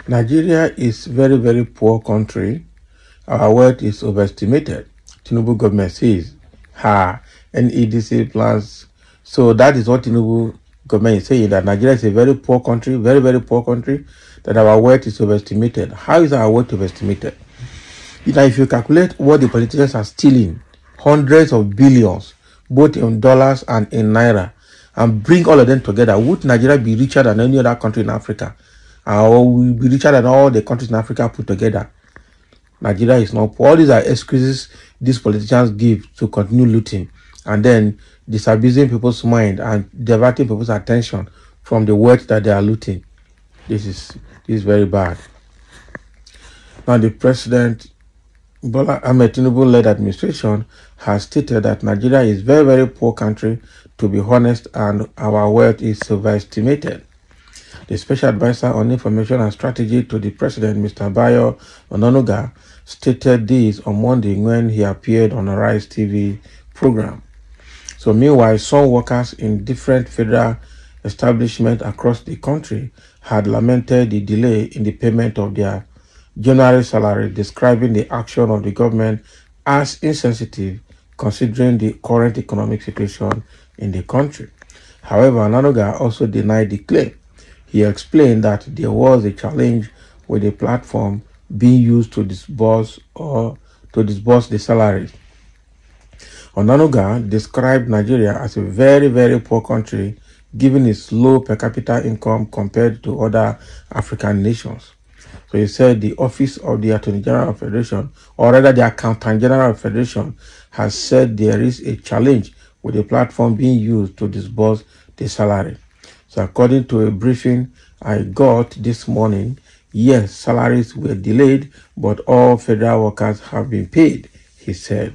Nigeria is very, very poor country. Our wealth is overestimated. Tinubu government says, NEDC plans. So that is what Tinubu government is saying, that Nigeria is a very poor country, very, very poor country, that our wealth is overestimated. How is our wealth overestimated? If you calculate what the politicians are stealing, hundreds of billions, both in dollars and in naira, and bring all of them together, would Nigeria be richer than any other country in Africa? Or will be richer than all the countries in Africa put together? Nigeria is not poor. All these are excuses these politicians give to continue looting and then disabusing people's mind and diverting people's attention from the wealth that they are looting. This is very bad. Now, the president, Bola Ahmed Tinubu-led administration, has stated that Nigeria is a very, very poor country, to be honest, and our wealth is overestimated. The special advisor on information and strategy to the president, Mr. Bayo Onanuga, stated this on Monday when he appeared on a Rise TV program. So meanwhile, some workers in different federal establishments across the country had lamented the delay in the payment of their January salary, describing the action of the government as insensitive considering the current economic situation in the country. However, Onanuga also denied the claim. He explained that there was a challenge with the platform being used to disburse the salaries. Onanuga described Nigeria as a very, very poor country, given its low per capita income compared to other African nations. So he said the Office of the Attorney General of Federation, or rather the Accountant General of Federation, has said there is a challenge with the platform being used to disburse the salary. So according to a briefing I got this morning, yes, salaries were delayed, but all federal workers have been paid, he said.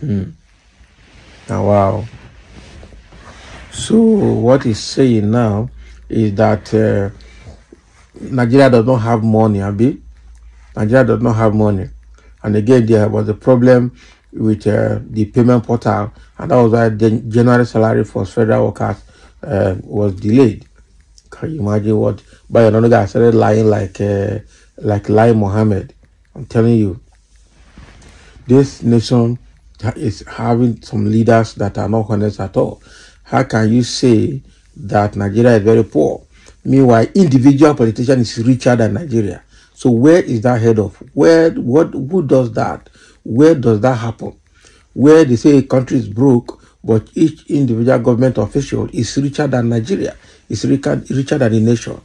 Now, wow. So what he's saying now is that Nigeria does not have money, Abi. Nigeria does not have money. And again, there was a problem with the payment portal, and that was why the January salary for federal workers was delayed. Can you imagine what? But another guy started lying like Lai Mohammed. I'm telling you, this nation is having some leaders that are not honest at all. How can you say that Nigeria is very poor? Meanwhile, individual politician is richer than Nigeria. So where is that head of? Who does that? Where does that happen? Where they say a country is broke, but each individual government official is richer than Nigeria, is richer than the nation.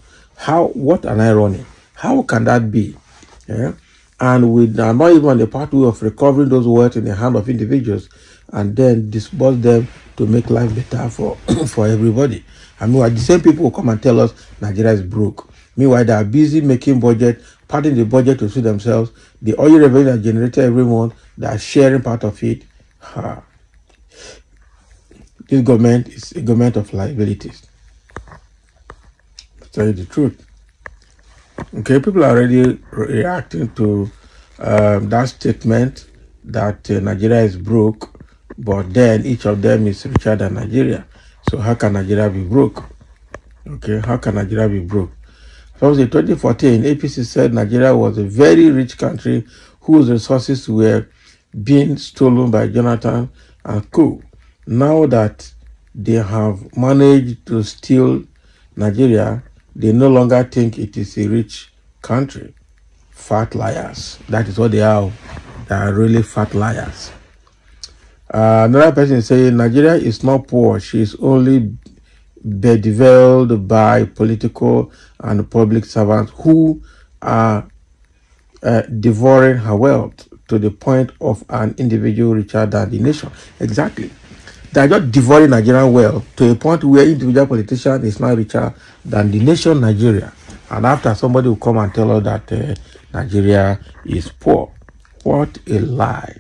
What an irony. How can that be? Yeah? And we are not even on the pathway of recovering those wealth in the hand of individuals and then disburse them to make life better for, for everybody. I mean, the same people will come and tell us Nigeria is broke. Meanwhile, they are busy making budget, parting the budget to suit themselves. The oil revenue are generated every month, they are sharing part of it. This government is a government of liabilities. To tell you the truth. Okay, people are already reacting to that statement that Nigeria is broke, but then each of them is richer than Nigeria. So how can Nigeria be broke? Okay, how can Nigeria be broke? From in 2014, APC said Nigeria was a very rich country whose resources were being stolen by Jonathan and co. Now that they have managed to steal Nigeria, they no longer think it is a rich country. Fat liars. That is what they are. They are really fat liars. Another person is saying Nigeria is not poor. She is only bedeviled by political and public servants who are devouring her wealth to the point of an individual richer than the nation. Exactly. They are just devouring Nigerian wealth to a point where individual politician is now richer than the nation Nigeria. And after somebody will come and tell us that Nigeria is poor. What a lie.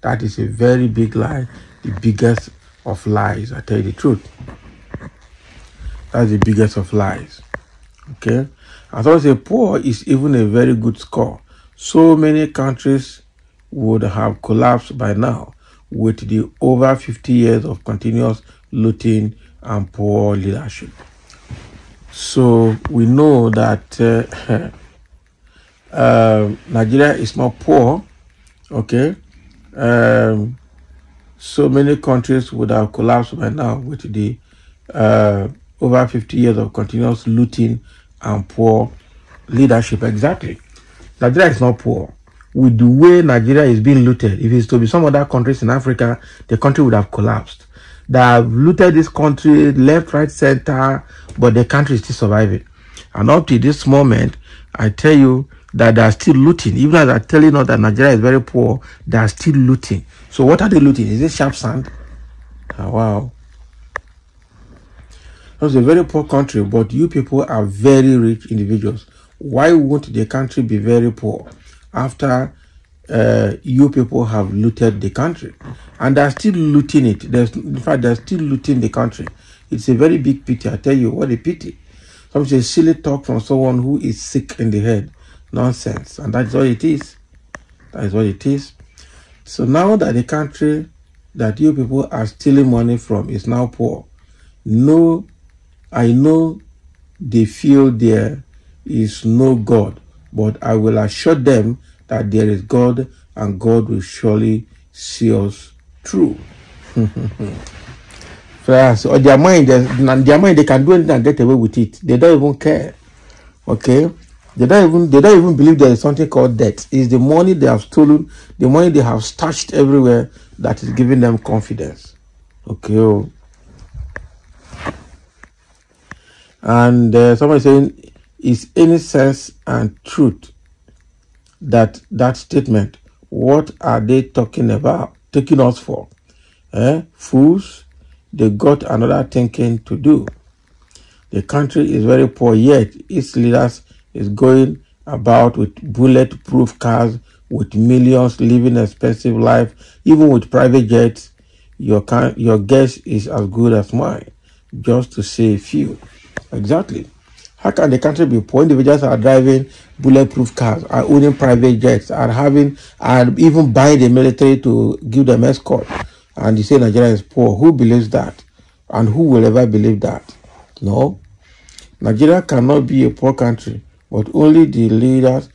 That is a very big lie. The biggest of lies, I tell you the truth. That's the biggest of lies. Okay? And so say poor is even a very good score. So many countries would have collapsed by now with the over 50 years of continuous looting and poor leadership. So we know that Nigeria is not poor. Okay. So many countries would have collapsed by now with the over 50 years of continuous looting and poor leadership. Exactly. Nigeria is not poor. With the way Nigeria is being looted, if it's to be some other countries in Africa, the country would have collapsed. They have looted this country left, right, center, but the country is still surviving. And up to this moment, I tell you that they are still looting. Even as they're telling us that Nigeria is very poor, they are still looting. So what are they looting? Is it sharp sand? Oh, wow. It's a very poor country, but you people are very rich individuals. Why won't the country be very poor after you people have looted the country? And they're still looting it. In fact, they're still looting the country. It's a very big pity. I tell you, what a pity. Some say silly talk from someone who is sick in the head. Nonsense. And that's what it is. That is what it is. So now that the country that you people are stealing money from is now poor, no, I know they feel there is no God, but I will assure them that there is God, and God will surely see us through. So their mind, they can do anything and get away with it. They don't even care. Okay, they don't even believe there is something called debt. It's the money they have stolen, the money they have stashed everywhere, that is giving them confidence. Okay. And somebody saying, is any sense and truth that statement? What are they talking about? Taking us for? Fools, they got another thinking to do. The country is very poor, yet its leaders is going about with bulletproof cars, with millions living expensive life, even with private jets. Your guess is as good as mine, just to say a few. Exactly. How can the country be poor? Individuals are driving bulletproof cars, are owning private jets, are even buying the military to give them escort. And you say Nigeria is poor. Who believes that? And who will ever believe that? No. Nigeria cannot be a poor country, but only the leaders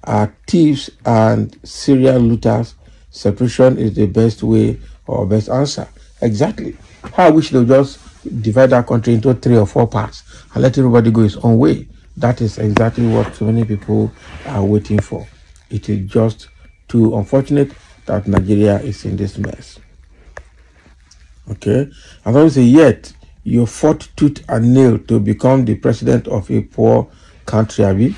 are thieves and serial looters. Separation is the best way or best answer. Exactly. How I wish they would just divide that country into 3 or 4 parts and let everybody go his own way. That is exactly what so many people are waiting for. It is just too unfortunate that Nigeria is in this mess. Okay, and obviously, yet you fought tooth and nail to become the president of a poor country, Abi.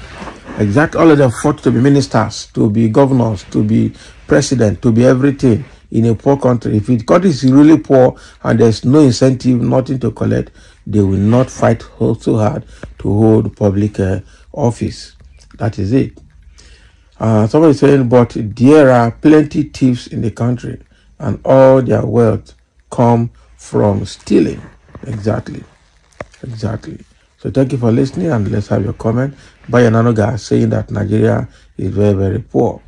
Exactly, all of them fought to be ministers, to be governors, to be president, to be everything in a poor country. If the country is really poor and there's no incentive, nothing to collect, they will not fight so hard to hold public office. That is it. Somebody is saying, but there are plenty thieves in the country, and all their wealth come from stealing. Exactly. So thank you for listening, and let's have your comment by Ananoga saying that Nigeria is very, very poor.